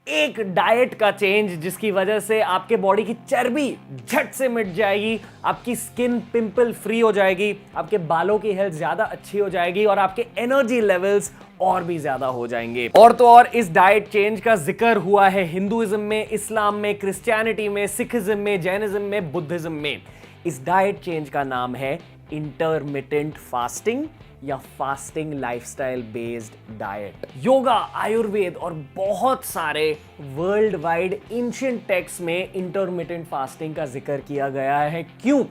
एक डाइट का चेंज जिसकी वजह से आपके बॉडी की चर्बी झट से मिट जाएगी, आपकी स्किन पिंपल फ्री हो जाएगी, आपके बालों की हेल्थ ज्यादा अच्छी हो जाएगी और आपके एनर्जी लेवल्स और भी ज्यादा हो जाएंगे। और तो और इस डाइट चेंज का जिक्र हुआ है हिंदुइज्म में, इस्लाम में, क्रिश्चियनिटी में, सिखिज्म में, जैनिज्म में, बुद्धिज्म में। इस डाइट चेंज का नाम है इंटरमिटेंट फास्टिंग या fasting lifestyle based diet. Yoga, Ayurveda और बहुत सारे वर्ल्ड वाइड एंशिएंट टेक्स्ट में इंटरमिटेंट फास्टिंग का जिक्र किया गया है। क्यों?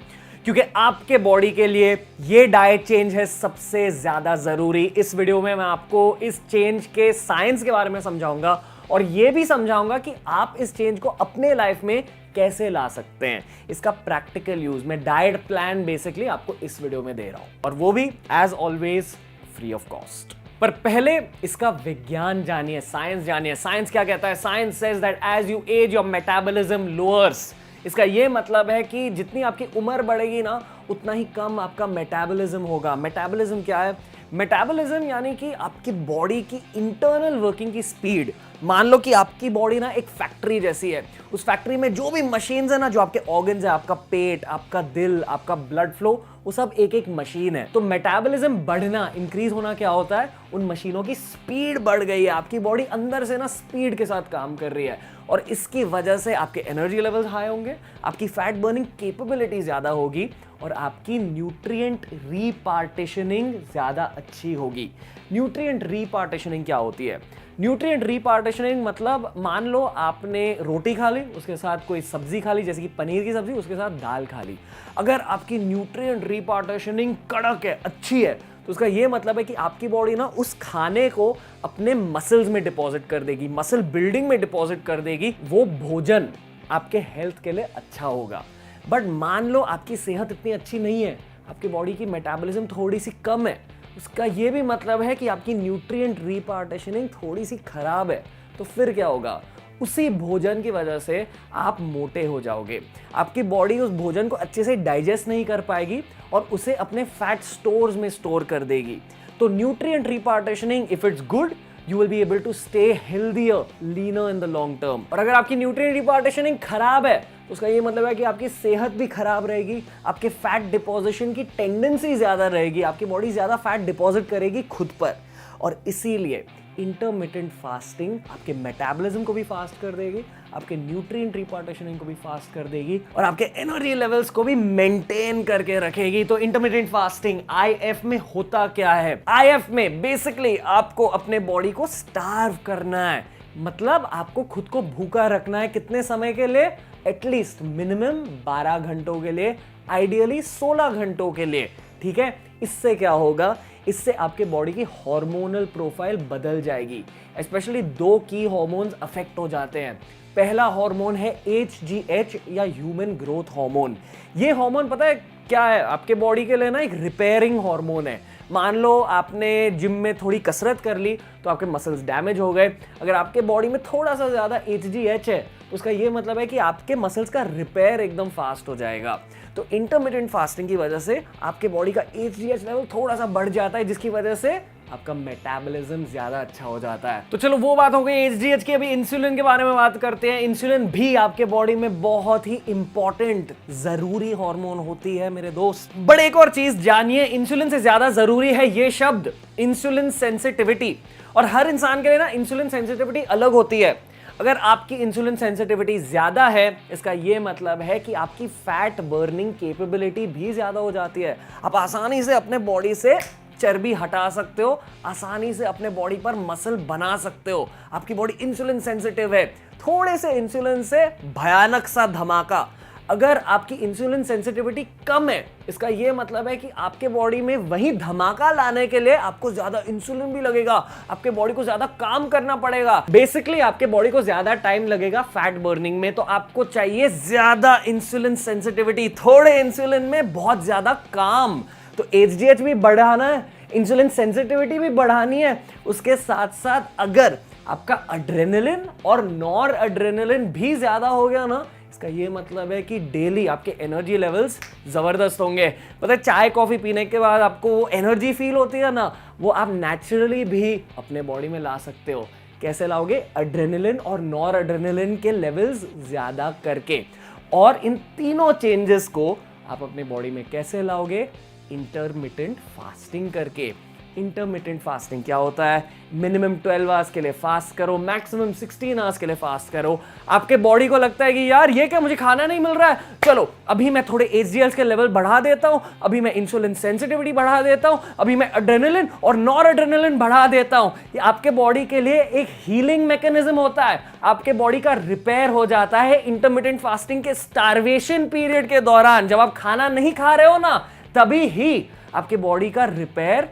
क्योंकि आपके बॉडी के लिए ये डाइट चेंज है सबसे ज्यादा जरूरी। इस वीडियो में मैं आपको इस चेंज के साइंस के बारे में समझाऊंगा और ये भी समझाऊंगा कि आप इस चेंज को अपने लाइफ में कैसे ला सकते हैं, इसका प्रैक्टिकल यूज। मैं डाइट प्लान बेसिकली आपको इस वीडियो में दे रहा हूं और वो भी as always free of cost. पर पहले इसका विज्ञान जानिए, साइंस जानिए। साइंस क्या कहता है? Science says that as you age your metabolism lowers. इसका यह मतलब है कि जितनी आपकी उम्र बढ़ेगी ना, उतना ही कम आपका मेटाबॉलिज्म होगा। मेटाबॉलिज्म क्या है? मेटाबॉलिज्म यानी कि आपकी बॉडी की इंटरनल वर्किंग की स्पीड। मान लो कि आपकी बॉडी ना एक फैक्ट्री जैसी है। उस फैक्ट्री में जो भी मशीन्स है ना, जो आपके ऑर्गन्स है, आपका पेट, आपका दिल, आपका ब्लड फ्लो, वो सब एक एक मशीन है। तो मेटाबॉलिज्म बढ़ना, इंक्रीज होना क्या होता है? उन मशीनों की स्पीड बढ़ गई है, आपकी बॉडी अंदर से ना स्पीड के साथ काम कर रही है और इसकी वजह से आपके एनर्जी लेवल्स हाई होंगे, आपकी फैट बर्निंग कैपेबिलिटी ज्यादा होगी और आपकी न्यूट्रिएंट रीपार्टीशनिंग ज्यादा अच्छी होगी। न्यूट्रिएंट रीपार्टीशनिंग क्या होती है? न्यूट्रिएंट रीपार्टीशनिंग मतलब मान लो आपने रोटी खा ली, उसके साथ कोई सब्जी खा ली, जैसे कि पनीर की सब्जी, उसके साथ दाल खा ली। अगर आपकी न्यूट्रिएंट रीपार्टीशनिंग कड़क है, अच्छी है, तो उसका यह मतलब है कि आपकी बॉडी ना उस खाने को अपने मसल्स में डिपॉजिट कर देगी, मसल बिल्डिंग में डिपॉजिट कर देगी। वो भोजन आपके हेल्थ के लिए अच्छा होगा। बट मान लो आपकी सेहत इतनी अच्छी नहीं है, आपकी बॉडी की मेटाबॉलिज्म थोड़ी सी कम है, उसका यह भी मतलब है कि आपकी न्यूट्रिएंट रीपार्टीशनिंग थोड़ी सी खराब है। तो फिर क्या होगा? उसी भोजन की वजह से आप मोटे हो जाओगे। आपकी बॉडी उस भोजन को अच्छे से डाइजेस्ट नहीं कर पाएगी और उसे अपने फैट स्टोर्स में स्टोर कर देगी। तो nutrient repartitioning if it's good, you will be able to stay healthier, leaner in the long term। और अगर आपकी न्यूट्रिएंट रिपार्टीशनिंग खराब है, तो उसका ये मतलब है कि आपकी सेहत भी खराब रहेगी, आपके फैट डिपॉजिशन की टेंडेंसी ज्यादा रहेगी, आपकी बॉडी ज्यादा फैट डिपॉजिट करेगी खुद पर। और इसीलिए इंटरमिटेंट फास्टिंग आपके मेटाबॉलिज्म को भी फास्ट कर देगी, आपके न्यूट्रिएंट रिपार्टीशनिंग को भी फास्ट कर देगी और आपके एनर्जी लेवल्स को भी मेंटेन करके रखेगी। तो इंटरमिटेंट फास्टिंग आईएफ में होता क्या है? आईएफ में बेसिकली आपको अपने बॉडी को स्टार्व करना है, मतलब आपको खुद को भूखा रखना है। कितने समय के लिए? एटलीस्ट मिनिमम 12 घंटों के लिए, आइडियली 16 घंटों के लिए। ठीक है? इससे क्या होगा? इससे आपके बॉडी की हार्मोनल प्रोफाइल बदल जाएगी। स्पेशली 2 की हार्मोन्स अफेक्ट हो जाते हैं। पहला हार्मोन है HGH या ह्यूमन ग्रोथ हार्मोन। ये हार्मोन पता है क्या है? आपके बॉडी के लिए ना एक रिपेयरिंग हार्मोन है। मान लो आपने जिम में थोड़ी कसरत कर ली तो आपके मसल्स डैमेज हो गए। अगर आपके बॉडी में थोड़ा सा ज्यादा HGH है, उसका ये मतलब है कि आपके मसल्स का रिपेयर एकदम फास्ट हो जाएगा। तो इंटरमिटेंट फास्टिंग की वजह से आपके बॉडी का HGH लेवल थोड़ा सा बढ़ जाता है, जिसकी वजह से आपका मेटाबॉलिज्म ज्यादा अच्छा हो जाता है। तो चलो वो बात हो गई HGH की। अभी इंसुलिन के बारे में बात करते हैं। इंसुलिन भी आपके बॉडी में बहुत ही इंपॉर्टेंट जरूरी हार्मोन होती है मेरे दोस्त। बड़े एक और चीज जानिए, इंसुलिन से ज्यादा जरूरी है ये शब्द इंसुलिन सेंसिटिविटी। और हर इंसान के लिए ना इंसुलिन सेंसिटिविटी अलग होती है। अगर आपकी इंसुलिन सेंसिटिविटी ज्यादा है, इसका यह मतलब है कि आपकी फैट बर्निंग कैपेबिलिटी भी ज्यादा हो जाती है। आप आसानी से अपने बॉडी से चर्बी हटा सकते हो, आसानी से अपने बॉडी पर मसल बना सकते हो। आपकी बॉडी इंसुलिन सेंसिटिव है। थोड़े से इंसुलिन से भयानक सा धमाका। अगर आपकी इंसुलिन सेंसिटिविटी कम है, इसका यह मतलब है कि आपके बॉडी में वही धमाका लाने के लिए आपको ज्यादा इंसुलिन भी लगेगा, आपके बॉडी को ज्यादा काम करना पड़ेगा। बेसिकली आपके बॉडी को ज्यादा टाइम लगेगा फैट बर्निंग में। तो आपको चाहिए ज्यादा इंसुलिन सेंसिटिविटी, थोड़े इंसुलिन में बहुत ज्यादा काम। तो HGH भी बढ़ाना है, इंसुलिन सेंसिटिविटी भी बढ़ानी है। उसके साथ साथ अगर आपका एड्रेनलिन और नॉर एड्रेनलिन भी ज्यादा हो गया ना, इसका ये मतलब है कि डेली आपके एनर्जी लेवल्स जबरदस्त होंगे। पता है चाय कॉफी पीने के बाद आपको वो एनर्जी फील होती है ना, वो आप नेचुरली भी अपने बॉडी में ला सकते हो। कैसे लाओगे? एड्रेनलिन और नॉर एड्रेनलिन के लेवल्स ज्यादा करके। और इन तीनों चेंजेस को आप अपने बॉडी में कैसे लाओगे? इंटरमिटेंट फास्टिंग करके। इंटरमिटेंट फास्टिंग क्या होता है? मिनिमम 12 आवर्स के लिए फास्ट करो, मैक्सिमम 16 आवर्स के लिए फास्ट करो। आपके बॉडी को लगता है कि यार ये क्या, मुझे खाना नहीं मिल रहा है, चलो अभी मैं थोड़े HDL के लेवल बढ़ा देता हूं, अभी मैं इंसुलिन सेंसिटिविटी बढ़ा देता हूं, अभी मैं एड्रेनलिन और नॉर एड्रेनलिन बढ़ा देता हूं। ये आपके बॉडी के लिए एक हीलिंग मैकेनिज्म होता है, आपके बॉडी का रिपेयर हो जाता है इंटरमिटेंट फास्टिंग के स्टारवेशन पीरियड के दौरान। जब आप खाना नहीं खा रहे हो ना, तभी ही आपके बॉडी का रिपेयर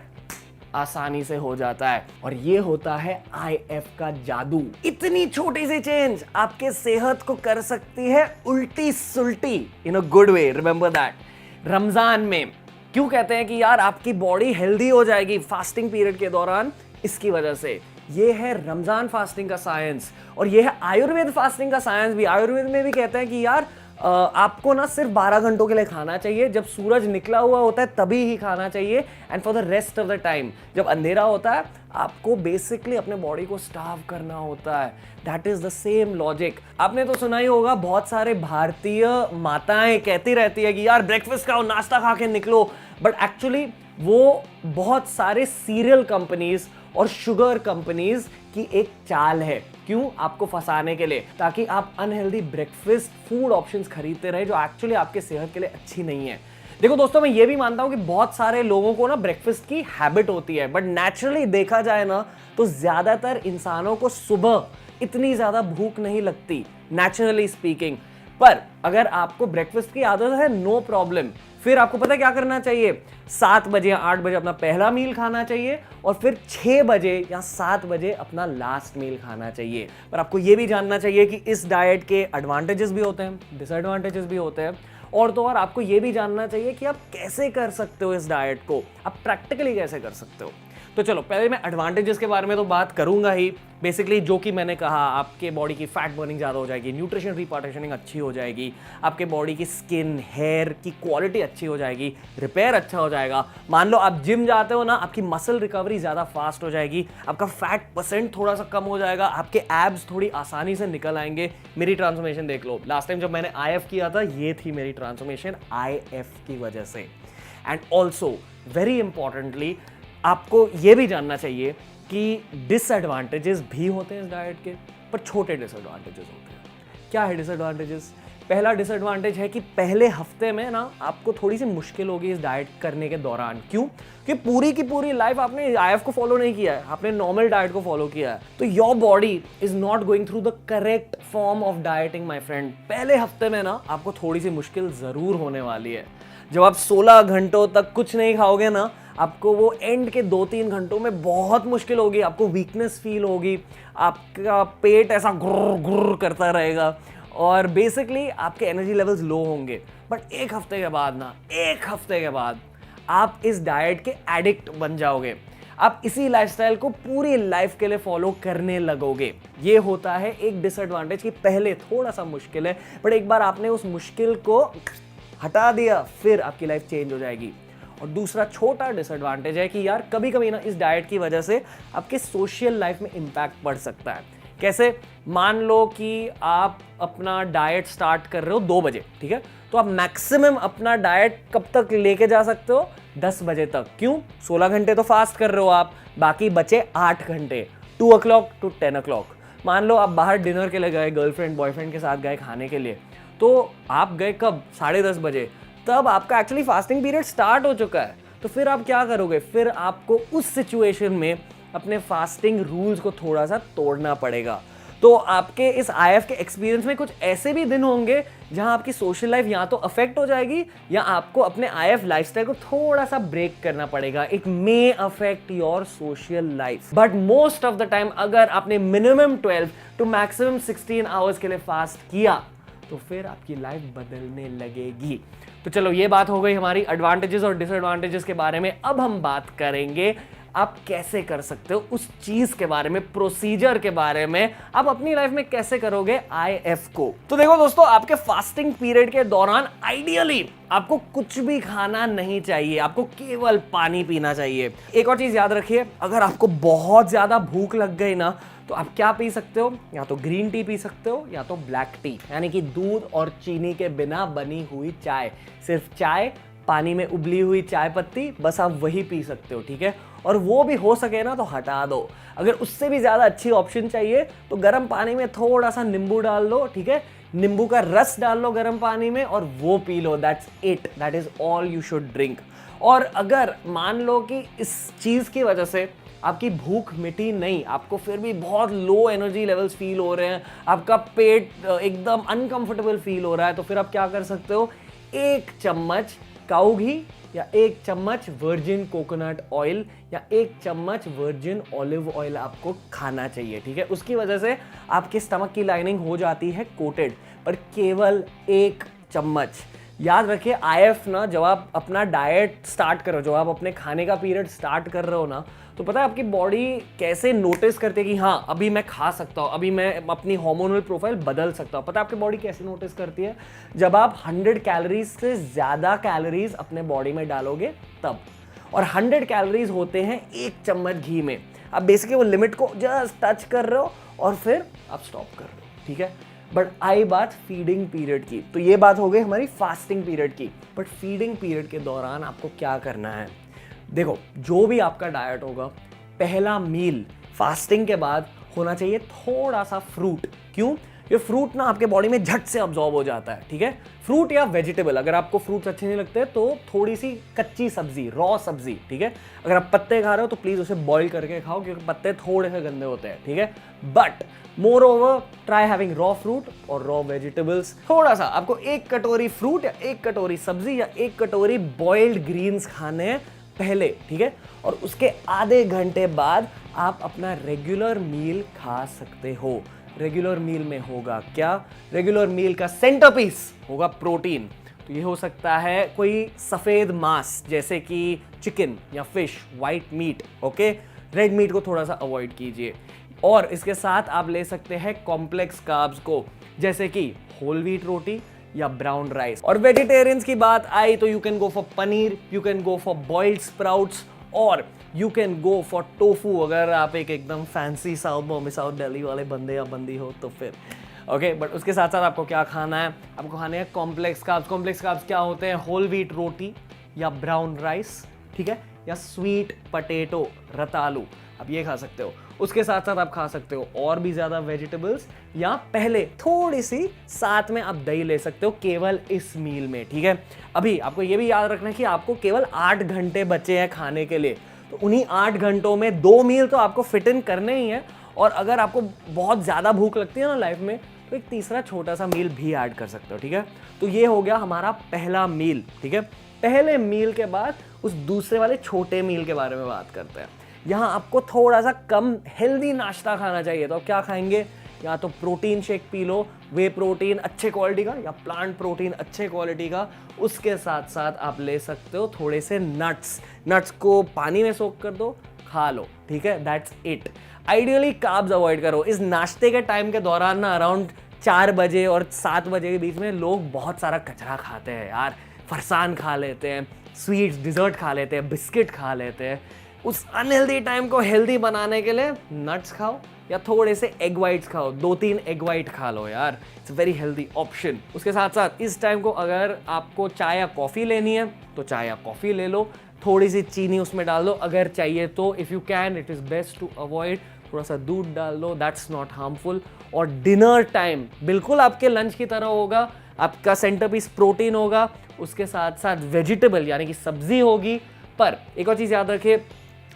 आसानी से हो जाता है। और ये होता है IF का जादू। इतनी छोटी सी चेंज आपके सेहत को कर सकती है उल्टी सुल्टी in a good way. Remember that. Ramzan में क्यों कहते हैं कि यार आपकी बॉडी हेल्दी हो जाएगी फास्टिंग पीरियड के दौरान? इसकी वजह से। ये है रमजान फास्टिंग का साइंस और ये है आयुर्वेद फास्टिंग का साइंस भी। आयुर्वेद में भी कहते हैं कि यार आपको ना सिर्फ 12 घंटों के लिए खाना चाहिए, जब सूरज निकला हुआ होता है तभी ही खाना चाहिए, and for the rest of the time जब अंधेरा होता है आपको बेसिकली अपने बॉडी को स्टार्व करना होता है। That is the same logic. आपने तो सुना ही होगा, बहुत सारे भारतीय माताएं कहती रहती है कि यार ब्रेकफास्ट खाओ, नाश्ता खा के निकलो, बट एक्चुअली वो बहुत सारे सीरियल कंपनीज और शुगर कंपनीज की एक चाल है। क्यों? आपको फंसाने के लिए, ताकि आप अनहेल्दी ब्रेकफास्ट फूड ऑप्शंस खरीदते रहे जो एक्चुअली आपके सेहत के लिए अच्छी नहीं है। देखो दोस्तों, मैं ये भी मानता हूं कि बहुत सारे लोगों को ना ब्रेकफास्ट की हैबिट होती है, बट नेचुरली देखा जाए ना तो ज्यादातर इंसानों को सुबह इतनी ज्यादा भूख नहीं लगती, नेचुरली स्पीकिंग। पर अगर आपको ब्रेकफास्ट की आदत है, नो प्रॉब्लम, फिर आपको पता है क्या करना चाहिए? 7 बजे या 8 बजे अपना पहला मील खाना चाहिए और फिर 6 बजे या 7 बजे अपना लास्ट मील खाना चाहिए। पर आपको यह भी जानना चाहिए कि इस डाइट के एडवांटेजेस भी होते हैं, डिसएडवांटेजेस भी होते हैं, और तो और आपको यह भी जानना चाहिए कि आप कैसे कर सकते हो इस डाइट को, आप प्रैक्टिकली कैसे कर सकते हो। तो चलो पहले मैं एडवांटेजेस के बारे में तो बात करूंगा ही। बेसिकली जो कि मैंने कहा, आपके बॉडी की फैट बर्निंग ज़्यादा हो जाएगी, न्यूट्रिशन रिपार्टीशनिंग अच्छी हो जाएगी, आपके बॉडी की स्किन हेयर की क्वालिटी अच्छी हो जाएगी, रिपेयर अच्छा हो जाएगा। मान लो आप जिम जाते हो ना, आपकी मसल रिकवरी ज़्यादा फास्ट हो जाएगी, आपका फैट परसेंट थोड़ा सा कम हो जाएगा, आपके एब्स थोड़ी आसानी से निकल आएंगे। मेरी ट्रांसफॉर्मेशन देख लो, लास्ट टाइम जब मैंने IF किया था, ये थी मेरी ट्रांसफॉर्मेशन IF की वजह से। एंड ऑल्सो वेरी इंपॉर्टेंटली आपको यह भी जानना चाहिए कि डिसएडवांटेजेस भी होते हैं इस डाइट के, पर छोटे डिसएडवांटेजेस होते हैं। क्या है डिसएडवांटेजेस? पहला डिसएडवांटेज है कि पहले हफ्ते में ना आपको थोड़ी सी मुश्किल होगी इस डाइट करने के दौरान। क्यों? कि पूरी की पूरी लाइफ आपने IF को फॉलो नहीं किया है, आपने नॉर्मल डाइट को फॉलो किया है, तो your body is not going through the correct form of dieting my friend. पहले हफ्ते में ना आपको थोड़ी सी मुश्किल जरूर होने वाली है। जब आप 16 घंटों तक कुछ नहीं खाओगे ना, आपको वो एंड के 2-3 घंटों में बहुत मुश्किल होगी, आपको वीकनेस फील होगी, आपका पेट ऐसा गुर्र गुर्र करता रहेगा और बेसिकली आपके एनर्जी लेवल्स लो होंगे। बट एक हफ्ते के बाद ना, एक हफ्ते के बाद आप इस डाइट के एडिक्ट बन जाओगे, आप इसी लाइफस्टाइल को पूरी लाइफ के लिए फॉलो करने लगोगे। ये होता है एक डिसएडवांटेज कि पहले थोड़ा सा मुश्किल है, बट एक बार आपने उस मुश्किल को हटा दिया फिर आपकी लाइफ चेंज हो जाएगी। और दूसरा छोटा डिसएडवांटेज है कि यार कभी कभी ना इस डाइट की वजह से आपके सोशल लाइफ में इंपैक्ट पड़ सकता है। कैसे? मान लो कि आप अपना डाइट स्टार्ट कर रहे हो 2 बजे, ठीक है, तो आप मैक्सिमम अपना डाइट कब तक लेके जा सकते हो? 10 बजे तक। क्यों? 16 घंटे तो फास्ट कर रहे हो आप, बाकी बचे 8 घंटे, 2 o'clock to 10 o'clock। मान लो आप बाहर डिनर के लिए गए, गर्लफ्रेंड बॉयफ्रेंड के साथ गए खाने के लिए, तो आप गए कब? 10:30 बजे, तब आपका एक्चुअली फास्टिंग पीरियड स्टार्ट हो चुका है। तो फिर आप क्या करोगे? फिर आपको उस सिचुएशन में अपने फास्टिंग रूल्स को थोड़ा सा तोड़ना पड़ेगा। तो आपके इस IF के एक्सपीरियंस में कुछ ऐसे भी दिन होंगे जहां आपकी सोशल लाइफ या तो अफेक्ट हो जाएगी या आपको अपने IF लाइफस्टाइल को थोड़ा सा ब्रेक करना पड़ेगा। It may affect your social life, but most of the time अगर आपने मिनिमम 12 to मैक्सिमम 16 आवर्स के लिए फास्ट किया तो फिर आपकी लाइफ बदलने लगेगी। तो चलो ये बात हो गई हमारी एडवांटेजेस और डिसएडवांटेजेस के बारे में। अब हम बात करेंगे आप कैसे कर सकते हो, उस चीज के बारे में, प्रोसीजर के बारे में आप अपनी लाइफ में कैसे करोगे IF को। तो देखो दोस्तों, आपके फास्टिंग पीरियड के दौरान आइडियली आपको कुछ भी खाना नहीं चाहिए, आपको केवल पानी पीना चाहिए। एक और चीज याद रखिए, अगर आपको बहुत ज्यादा भूख लग गई ना, तो आप क्या पी सकते हो, या तो ग्रीन टी पी सकते हो या तो ब्लैक टी, यानी कि दूध और चीनी के बिना बनी हुई चाय, सिर्फ चाय, पानी में उबली हुई चाय पत्ती, बस आप वही पी सकते हो, ठीक है। और वो भी हो सके ना तो हटा दो। अगर उससे भी ज्यादा अच्छी ऑप्शन चाहिए तो गर्म पानी में थोड़ा सा नींबू डाल लो, ठीक है, नींबू का रस डाल लो गर्म पानी में और वो P low. That's it, that is all you should drink. और अगर मान लो कि इस चीज की वजह से आपकी भूख मिटी नहीं, आपको फिर भी बहुत लो एनर्जी लेवल्स फील हो रहे हैं, आपका पेट एकदम अनकंफर्टेबल फील हो रहा है, तो फिर आप क्या कर सकते हो, 1 चम्मच काऊ घी या 1 चम्मच वर्जिन कोकोनट ऑयल या 1 चम्मच वर्जिन ऑलिव ऑयल आपको खाना चाहिए, ठीक है। उसकी वजह से आपके स्टमक की लाइनिंग हो जाती है कोटेड, पर केवल 1 चम्मच। याद रखिए, IF ना, जब आप अपना डाइट स्टार्ट करो, जब आप अपने खाने का पीरियड स्टार्ट कर रहे हो ना, तो पता है आपकी बॉडी कैसे नोटिस करती है कि हाँ अभी मैं खा सकता हूँ, अभी मैं अपनी हार्मोनल प्रोफाइल बदल सकता हूँ। पता है आपकी बॉडी कैसे नोटिस करती है, जब आप 100 कैलोरीज से ज़्यादा कैलोरीज अपने बॉडी में डालोगे तब। और 100 कैलोरीज होते हैं 1 चम्मच घी में। आप बेसिकली वो लिमिट को जस्ट टच कर रहे हो और फिर आप स्टॉप कर रहे हो, ठीक है। बट आई बात फीडिंग पीरियड की, तो ये बात हो गई हमारी फास्टिंग पीरियड की। बट फीडिंग पीरियड के दौरान आपको क्या करना है, देखो, जो भी आपका डाइट होगा, पहला मील फास्टिंग के बाद होना चाहिए थोड़ा सा फ्रूट। क्यों? ये फ्रूट ना आपके बॉडी में झट से अब्जॉर्ब हो जाता है, ठीक है। फ्रूट या वेजिटेबल, अगर आपको फ्रूट्स अच्छे नहीं लगते तो थोड़ी सी कच्ची सब्जी, रॉ सब्जी, ठीक है। अगर आप पत्ते खा रहे हो तो प्लीज उसे बॉईल करके खाओ, क्योंकि पत्ते थोड़े से गंदे होते हैं, ठीक है। But more over try having raw fruit और रॉ वेजिटेबल्स। थोड़ा सा आपको 1 कटोरी फ्रूट या 1 कटोरी सब्जी या 1 कटोरी बॉइल्ड ग्रीन्स खाने हैं पहले, ठीक है। और उसके आधे घंटे बाद आप अपना रेगुलर मील खा सकते हो। रेगुलर मील में होगा क्या, रेगुलर मील का सेंटरपीस होगा प्रोटीन। तो ये हो सकता है कोई सफेद मांस जैसे कि चिकन या fish, white meat, okay. Red meat को थोड़ा सा अवॉइड कीजिए। और इसके साथ आप ले सकते हैं कॉम्प्लेक्स कार्ब्स को, जैसे कि होल व्हीट रोटी या ब्राउन राइस। और वेजिटेरियंस की बात आई तो you can go for paneer, you can go for boiled sprouts और you can go for tofu, अगर आप एक एकदम फैंसी साउथ दिल्ली वाले बंदे या बंदी हो तो फिर, ओके। बट उसके साथ साथ आपको क्या खाना है, आपको खाने हैं कॉम्प्लेक्स कार्ब्स। कॉम्प्लेक्स कार्ब्स क्या होते हैं, होल व्हीट रोटी या ब्राउन राइस, ठीक है, या स्वीट पटेटो, रतालू, आप ये खा सकते हो। उसके साथ साथ आप खा सकते हो और भी ज्यादा वेजिटेबल्स, या पहले थोड़ी सी साथ में आप दही ले सकते हो केवल इस मील में, ठीक है। अभी आपको ये भी याद रखना है कि आपको केवल 8 घंटे बचे हैं खाने के लिए, तो उन्हीं 8 घंटों में 2 मील तो आपको फिट इन करने ही है। और अगर आपको बहुत ज्यादा भूख लगती है ना लाइफ में, तो एक तीसरा छोटा सा मील भी ऐड कर सकते हो, ठीक है। तो ये हो गया हमारा पहला मील, ठीक है। पहले मील के बाद उस दूसरे वाले छोटे मील के बारे में बात करते हैं। यहाँ आपको थोड़ा सा कम हेल्दी नाश्ता खाना चाहिए, तो आप क्या खाएंगे, या तो प्रोटीन शेक पी लो, वे प्रोटीन अच्छे क्वालिटी का या प्लांट प्रोटीन अच्छे क्वालिटी का। उसके साथ साथ आप ले सकते हो थोड़े से नट्स को पानी में सोक कर दो, खा लो, ठीक है। That's it. Ideally carbs avoid करो। इस नाश्ते के टाइम के दौरान ना अराउंड 4 बजे और 7 बजे के बीच में लोग बहुत सारा कचरा खाते हैं यार, फरसान खा लेते हैं, स्वीट्स डिजर्ट खा लेते हैं, बिस्किट खा लेते हैं। उस अनहेल्दी टाइम को हेल्दी बनाने के लिए नट्स खाओ या थोड़े से एग वाइट्स खाओ, 2-3 एग वाइट खा लो यार, इट्स वेरी हेल्दी ऑप्शन। उसके साथ साथ इस टाइम को अगर आपको चाय या कॉफ़ी लेनी है तो चाय या कॉफ़ी ले लो, थोड़ी सी चीनी उसमें डाल दो अगर चाहिए तो। If you can, it is best to avoid. थोड़ा सा दूध डाल दो, दैट्स नॉट हार्मफुल। और डिनर टाइम बिल्कुल आपके लंच की तरह होगा, आपका सेंटरपीस प्रोटीन होगा, उसके साथ साथ वेजिटेबल यानी कि सब्जी होगी। पर एक और चीज़ याद रखिए,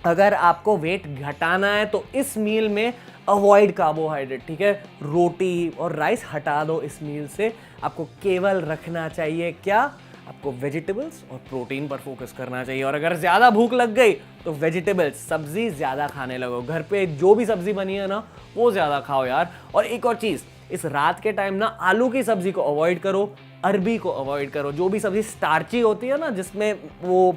अगर आपको वेट घटाना है तो इस मील में अवॉइड कार्बोहाइड्रेट, ठीक है। रोटी और राइस हटा दो इस मील से। आपको केवल रखना चाहिए क्या, आपको वेजिटेबल्स और प्रोटीन पर फोकस करना चाहिए। और अगर ज़्यादा भूख लग गई तो वेजिटेबल्स, सब्जी ज़्यादा खाने लगो। घर पे जो भी सब्जी बनी है ना वो ज़्यादा खाओ यार। और एक और चीज़, इस रात के टाइम ना आलू की सब्जी को अवॉइड करो, अरबी को अवॉइड करो। जो भी सब्जी स्टार्ची होती है ना, जिसमें वो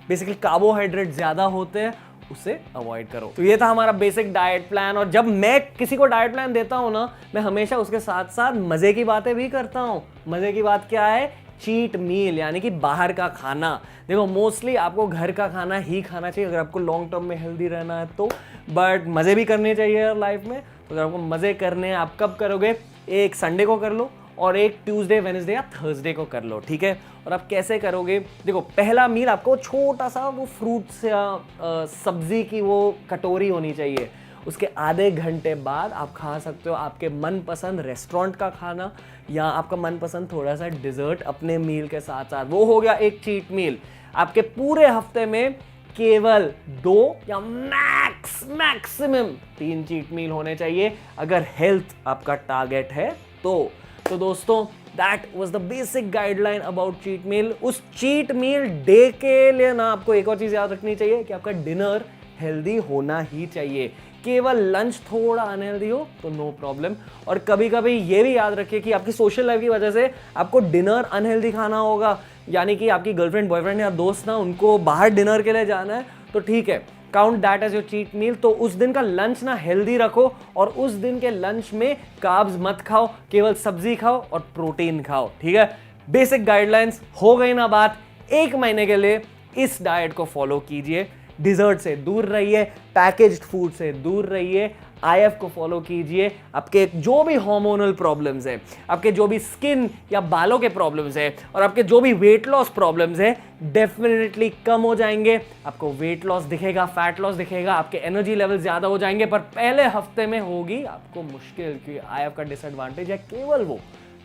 बेसिकली कार्बोहाइड्रेट ज़्यादा होते हैं, उसे अवॉइड करो। तो ये था हमारा बेसिक डाइट प्लान। और जब मैं किसी को डाइट प्लान देता हूं ना, मैं हमेशा उसके साथ साथ मजे की बातें भी करता हूं। मजे की बात क्या है? चीट मील, यानी कि बाहर का खाना। देखो मोस्टली आपको घर का खाना ही खाना चाहिए अगर आपको लॉन्ग टर्म में हेल्दी रहना है तो, बट मजे भी करने चाहिए यार लाइफ में। तो अगर आपको मजे करने हैं, आप कब करोगे? एक संडे को कर लो और एक ट्यूसडे, वेडनेसडे या थर्सडे को कर लो, ठीक है। और आप कैसे करोगे? देखो पहला मील आपको छोटा सा वो फ्रूट्स या सब्जी की वो कटोरी होनी चाहिए। उसके आधे घंटे बाद आप खा सकते हो आपके मनपसंद रेस्टोरेंट का खाना या आपका मनपसंद थोड़ा सा डिजर्ट अपने मील के साथ साथ। वो हो गया एक चीट मील। आपके पूरे हफ्ते में केवल 2 या मैक्सिमम 3 चीट मील होने चाहिए अगर हेल्थ आपका टारगेट है तो दोस्तों that was the basic guideline about cheat meal. उस चीट मील डे के लिए ना आपको एक और चीज याद रखनी चाहिए कि आपका डिनर हेल्दी होना ही चाहिए। केवल लंच थोड़ा अनहेल्दी हो तो नो प्रॉब्लम। और कभी कभी ये भी याद रखिए कि आपकी सोशल लाइफ की वजह से आपको डिनर अनहेल्दी खाना होगा, यानी कि आपकी गर्लफ्रेंड, बॉयफ्रेंड या दोस्त ना उनको बाहर डिनर के लिए जाना है तो ठीक है, count that as your cheat meal. तो उस दिन का लंच ना हेल्दी रखो और उस दिन के लंच में कार्ब्स मत खाओ, केवल सब्जी खाओ और प्रोटीन खाओ, ठीक है। बेसिक गाइडलाइंस हो गई ना बात। 1 महीने के लिए इस डाइट को फॉलो कीजिए। डिजर्ट से दूर रहिए, पैकेज्ड फूड से दूर रहिए, आईएफ को फॉलो कीजिए। आपके जो भी हार्मोनल प्रॉब्लम्स है, आपके जो भी स्किन या बालों के प्रॉब्लम्स है और आपके जो भी वेट लॉस प्रॉब्लम्स है डेफिनेटली कम हो जाएंगे। आपको वेट लॉस दिखेगा, फैट लॉस दिखेगा, आपके एनर्जी लेवल ज्यादा हो जाएंगे, पर पहले हफ्ते में होगी आपको मुश्किल, क्योंकि आईएफ का डिसएडवांटेज है केवल वो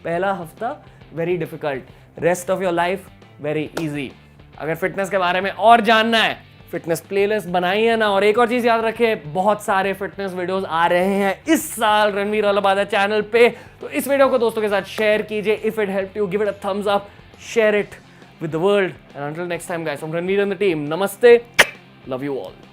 पहला हफ्ता very difficult, rest of your life very easy. अगर फिटनेस के बारे में और जानना है, फिटनेस प्लेलिस्ट बनाई है ना। और एक और चीज याद रखें, बहुत सारे फिटनेस वीडियोस आ रहे हैं इस साल रणवीर अलाहाबादी चैनल पे, तो इस वीडियो को दोस्तों के साथ शेयर कीजिए। If it help you, give it a thumbs up, share it with the world, and until next time guys, from Ranveer and the team, नमस्ते, लव यू ऑल।